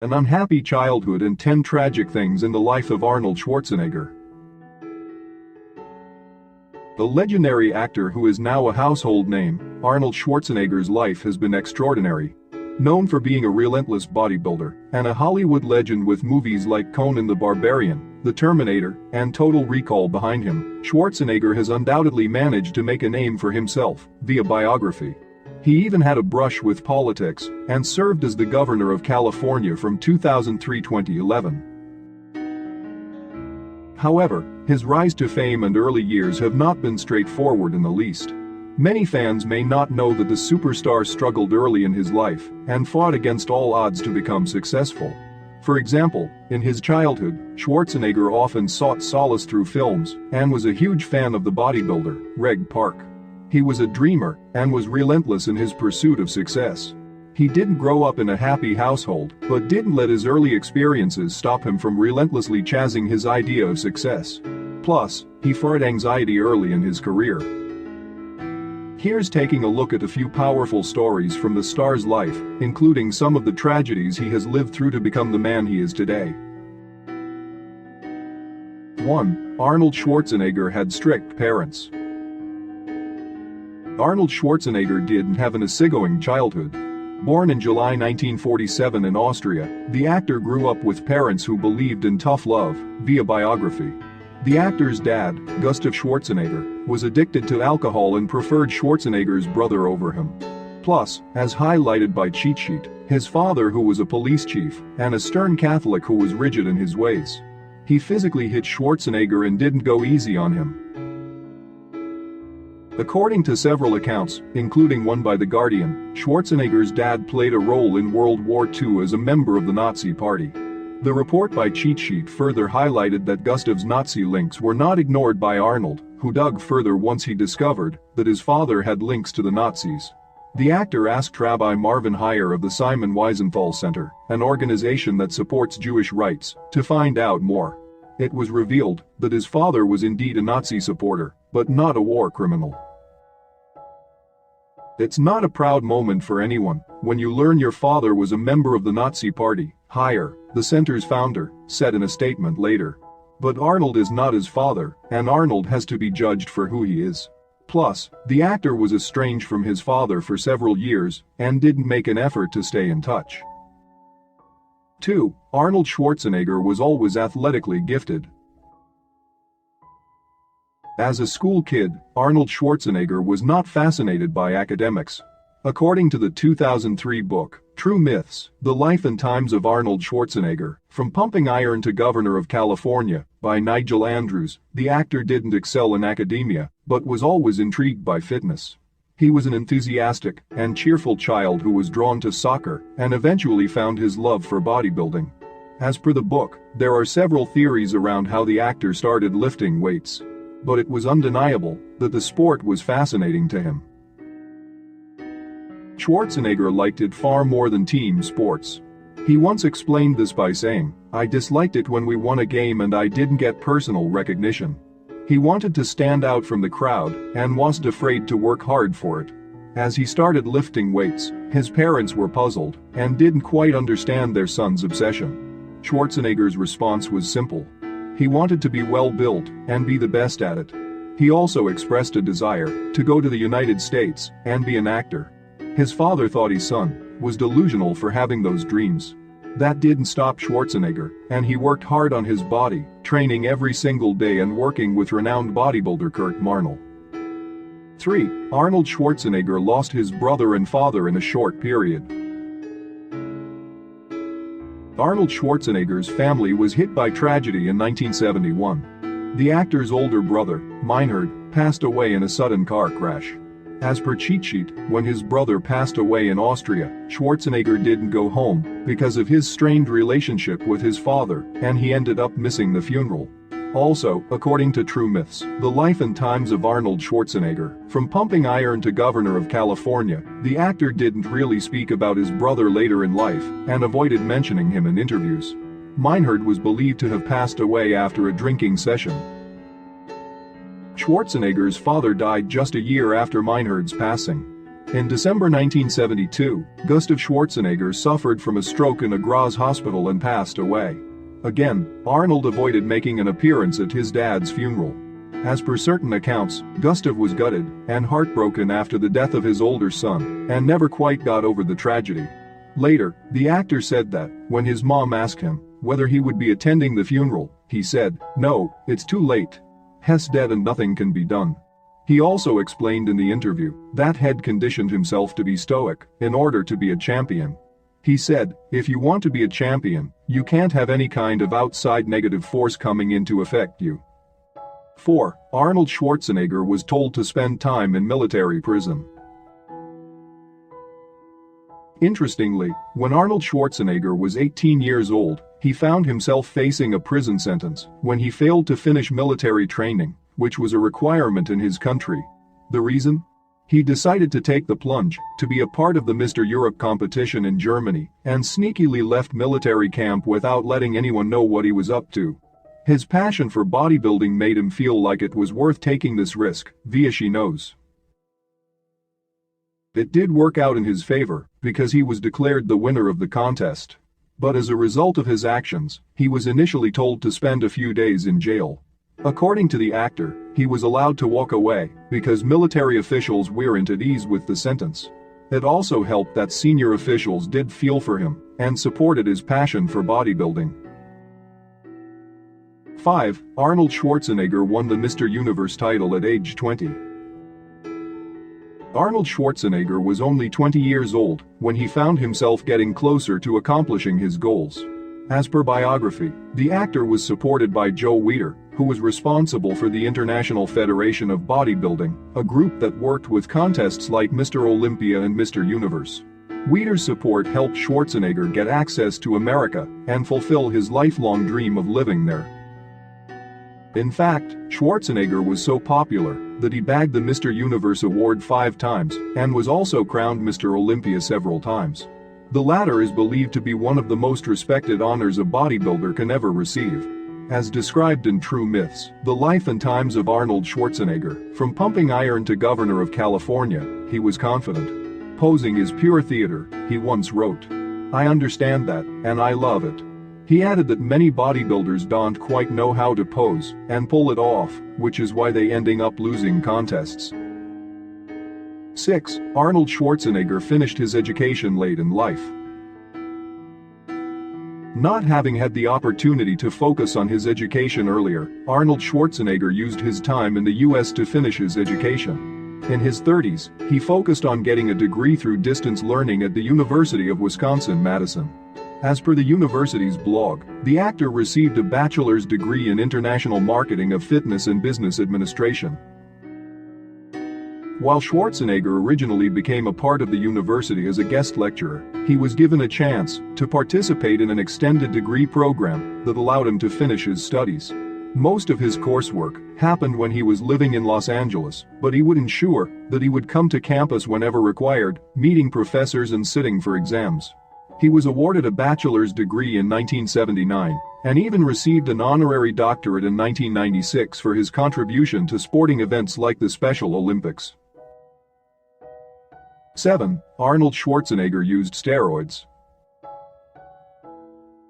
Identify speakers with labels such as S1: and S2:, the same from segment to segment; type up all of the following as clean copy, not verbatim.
S1: An unhappy childhood and 10 tragic things in the life of Arnold Schwarzenegger. The legendary actor who is now a household name, Arnold Schwarzenegger's life has been extraordinary. Known for being a relentless bodybuilder and a Hollywood legend with movies like Conan the Barbarian, The Terminator, and Total Recall behind him, Schwarzenegger has undoubtedly managed to make a name for himself via biography. He even had a brush with politics and served as the governor of California from 2003-2011. However, his rise to fame and early years have not been straightforward in the least. Many fans may not know that the superstar struggled early in his life and fought against all odds to become successful. For example, in his childhood, Schwarzenegger often sought solace through films and was a huge fan of the bodybuilder, Reg Park. He was a dreamer and was relentless in his pursuit of success. He didn't grow up in a happy household, but didn't let his early experiences stop him from relentlessly chasing his idea of success. Plus, he fought anxiety early in his career. Here's taking a look at a few powerful stories from the star's life, including some of the tragedies he has lived through to become the man he is today. 1. Arnold Schwarzenegger had strict parents. Arnold Schwarzenegger didn't have an easygoing childhood. Born in July 1947 in Austria, the actor grew up with parents who believed in tough love, via biography. The actor's dad, Gustav Schwarzenegger, was addicted to alcohol and preferred Schwarzenegger's brother over him. Plus, as highlighted by Cheat Sheet, his father who was a police chief and a stern Catholic who was rigid in his ways. He physically hit Schwarzenegger and didn't go easy on him. According to several accounts, including one by The Guardian, Schwarzenegger's dad played a role in World War II as a member of the Nazi Party. The report by Cheat Sheet further highlighted that Gustav's Nazi links were not ignored by Arnold, who dug further once he discovered that his father had links to the Nazis. The actor asked Rabbi Marvin Heyer of the Simon Wiesenthal Center, an organization that supports Jewish rights, to find out more. It was revealed that his father was indeed a Nazi supporter, but not a war criminal. It's not a proud moment for anyone when you learn your father was a member of the Nazi Party, Heyer, the center's founder, said in a statement later. But Arnold is not his father, and Arnold has to be judged for who he is. Plus, the actor was estranged from his father for several years and didn't make an effort to stay in touch. 2. Arnold Schwarzenegger was always athletically gifted. As a school kid, Arnold Schwarzenegger was not fascinated by academics. According to the 2003 book, True Myths, The Life and Times of Arnold Schwarzenegger, From Pumping Iron to Governor of California, by Nigel Andrews, the actor didn't excel in academia, but was always intrigued by fitness. He was an enthusiastic and cheerful child who was drawn to soccer and eventually found his love for bodybuilding. As per the book, there are several theories around how the actor started lifting weights. But it was undeniable that the sport was fascinating to him. Schwarzenegger liked it far more than team sports. He once explained this by saying, "I disliked it when we won a game and I didn't get personal recognition." He wanted to stand out from the crowd and wasn't afraid to work hard for it. As he started lifting weights, his parents were puzzled and didn't quite understand their son's obsession. Schwarzenegger's response was simple. He wanted to be well-built and be the best at it. He also expressed a desire to go to the United States and be an actor. His father thought his son was delusional for having those dreams. That didn't stop Schwarzenegger, and he worked hard on his body, training every single day and working with renowned bodybuilder Kurt Marnell. 3. Arnold Schwarzenegger lost his brother and father in a short period. Arnold Schwarzenegger's family was hit by tragedy in 1971. The actor's older brother, Meinhard, passed away in a sudden car crash. As per Cheat Sheet, when his brother passed away in Austria, Schwarzenegger didn't go home because of his strained relationship with his father, and he ended up missing the funeral. Also, according to True Myths, The Life and Times of Arnold Schwarzenegger, From Pumping Iron to Governor of California, the actor didn't really speak about his brother later in life and avoided mentioning him in interviews. Meinhard was believed to have passed away after a drinking session. Schwarzenegger's father died just a year after Meinhard's passing. In December 1972, Gustav Schwarzenegger suffered from a stroke in a Graz hospital and passed away. Again, Arnold avoided making an appearance at his dad's funeral. As per certain accounts, Gustav was gutted and heartbroken after the death of his older son and never quite got over the tragedy. Later, the actor said that, when his mom asked him whether he would be attending the funeral, he said, "No, it's too late. He's dead and nothing can be done." He also explained in the interview that he'd conditioned himself to be stoic in order to be a champion. He said, "If you want to be a champion, you can't have any kind of outside negative force coming in to affect you." 4. Arnold Schwarzenegger was told to spend time in military prison. Interestingly, when Arnold Schwarzenegger was 18 years old, he found himself facing a prison sentence when he failed to finish military training, which was a requirement in his country. The reason? He decided to take the plunge to be a part of the Mr. Europe competition in Germany and sneakily left military camp without letting anyone know what he was up to. His passion for bodybuilding made him feel like it was worth taking this risk, via she knows. It did work out in his favor because he was declared the winner of the contest. But as a result of his actions, he was initially told to spend a few days in jail. According to the actor, he was allowed to walk away because military officials weren't at ease with the sentence. It also helped that senior officials did feel for him and supported his passion for bodybuilding. 5. Arnold Schwarzenegger won the Mr. Universe title at age 20. Arnold Schwarzenegger was only 20 years old when he found himself getting closer to accomplishing his goals. As per biography, the actor was supported by Joe Weider, who was responsible for the International Federation of Bodybuilding, a group that worked with contests like Mr. Olympia and Mr. Universe. Weider's support helped Schwarzenegger get access to America and fulfill his lifelong dream of living there. In fact, Schwarzenegger was so popular that he bagged the Mr. Universe award 5 times and was also crowned Mr. Olympia several times. The latter is believed to be one of the most respected honors a bodybuilder can ever receive. As described in True Myths, The Life and Times of Arnold Schwarzenegger, from pumping iron to governor of California, he was confident. "Posing is pure theater," he once wrote. "I understand that, and I love it." He added that many bodybuilders don't quite know how to pose and pull it off, which is why they ending up losing contests. 6. Arnold Schwarzenegger finished his education late in life. Not having had the opportunity to focus on his education earlier, Arnold Schwarzenegger used his time in the US to finish his education. In his 30s, he focused on getting a degree through distance learning at the University of Wisconsin-Madison. As per the university's blog, the actor received a bachelor's degree in international marketing of fitness and business administration. While Schwarzenegger originally became a part of the university as a guest lecturer, he was given a chance to participate in an extended degree program that allowed him to finish his studies. Most of his coursework happened when he was living in Los Angeles, but he would ensure that he would come to campus whenever required, meeting professors and sitting for exams. He was awarded a bachelor's degree in 1979 and even received an honorary doctorate in 1996 for his contribution to sporting events like the Special Olympics. 7. Arnold Schwarzenegger used steroids.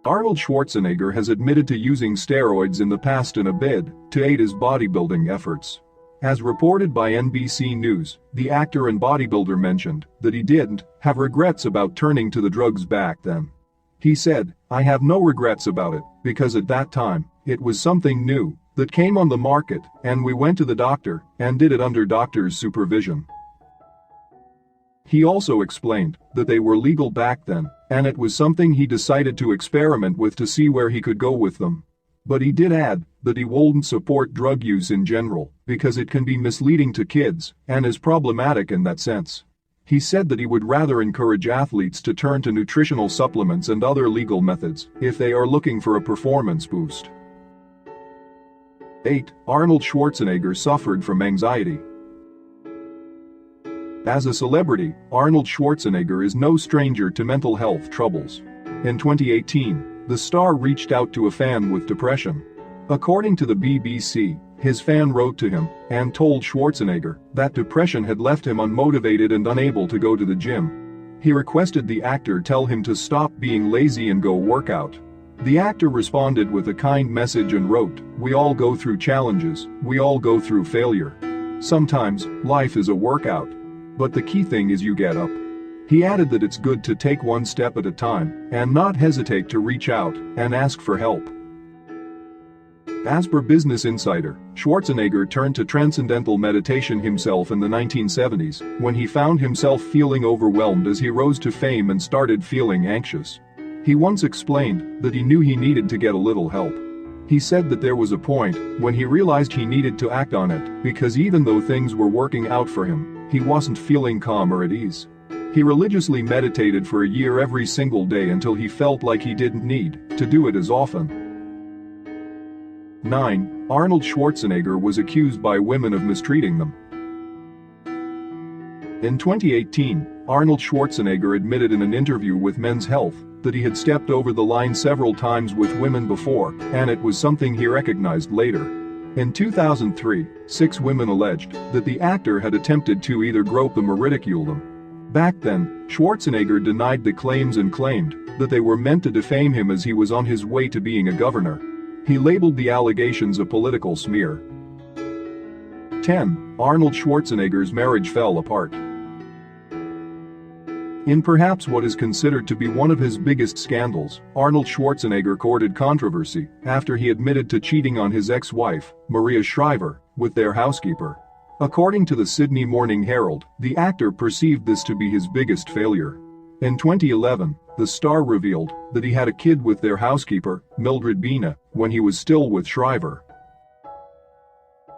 S1: Arnold Schwarzenegger has admitted to using steroids in the past in a bid to aid his bodybuilding efforts. As reported by NBC News, the actor and bodybuilder mentioned that he didn't have regrets about turning to the drugs back then. He said, "I have no regrets about it, because at that time, it was something new that came on the market, and we went to the doctor and did it under doctor's supervision." He also explained that they were legal back then, and it was something he decided to experiment with to see where he could go with them. But he did add that he wouldn't support drug use in general because it can be misleading to kids and is problematic in that sense. He said that he would rather encourage athletes to turn to nutritional supplements and other legal methods if they are looking for a performance boost. 8. Arnold Schwarzenegger suffered from anxiety. As a celebrity, Arnold Schwarzenegger is no stranger to mental health troubles. In 2018, the star reached out to a fan with depression. According to the BBC, His fan wrote to him and told Schwarzenegger that depression had left him unmotivated and unable to go to the gym. He requested the actor tell him to stop being lazy and go work out. The actor responded with a kind message and wrote, "We all go through challenges, we all go through failure. Sometimes, life is a workout. But the key thing is you get up." He added that it's good to take one step at a time and not hesitate to reach out and ask for help. As per Business Insider, Schwarzenegger turned to transcendental meditation himself in the 1970s when he found himself feeling overwhelmed as he rose to fame and started feeling anxious. He once explained that he knew he needed to get a little help. He said that there was a point when he realized he needed to act on it because even though things were working out for him, he wasn't feeling calm or at ease. He religiously meditated for a year every single day until he felt like he didn't need to do it as often. 9. Arnold Schwarzenegger was accused by women of mistreating them. In 2018, Arnold Schwarzenegger admitted in an interview with Men's Health that he had stepped over the line several times with women before, and it was something he recognized later. In 2003, 6 women alleged that the actor had attempted to either grope them or ridicule them. Back then, Schwarzenegger denied the claims and claimed that they were meant to defame him as he was on his way to being a governor. He labeled the allegations a political smear. 10. Arnold Schwarzenegger's marriage fell apart. In perhaps what is considered to be one of his biggest scandals, Arnold Schwarzenegger courted controversy after he admitted to cheating on his ex-wife, Maria Shriver, with their housekeeper. According to the Sydney Morning Herald, the actor perceived this to be his biggest failure. In 2011, the star revealed that he had a kid with their housekeeper, Mildred Bina, when he was still with Shriver.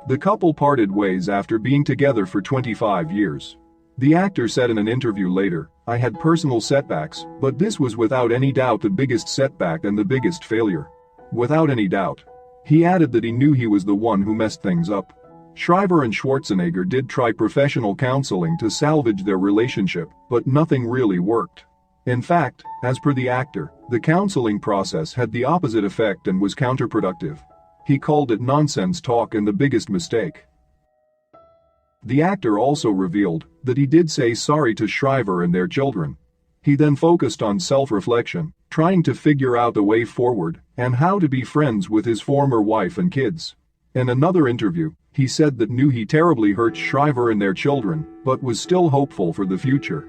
S1: The couple parted ways after being together for 25 years. The actor said in an interview later, "I had personal setbacks, but this was without any doubt the biggest setback and the biggest failure. Without any doubt." He added that he knew he was the one who messed things up. Shriver and Schwarzenegger did try professional counseling to salvage their relationship, but nothing really worked. In fact, as per the actor, the counseling process had the opposite effect and was counterproductive. He called it nonsense talk and the biggest mistake. The actor also revealed that he did say sorry to Shriver and their children. He then focused on self-reflection, trying to figure out a way forward and how to be friends with his former wife and kids. In another interview, he said that knew he terribly hurt Shriver and their children, but was still hopeful for the future.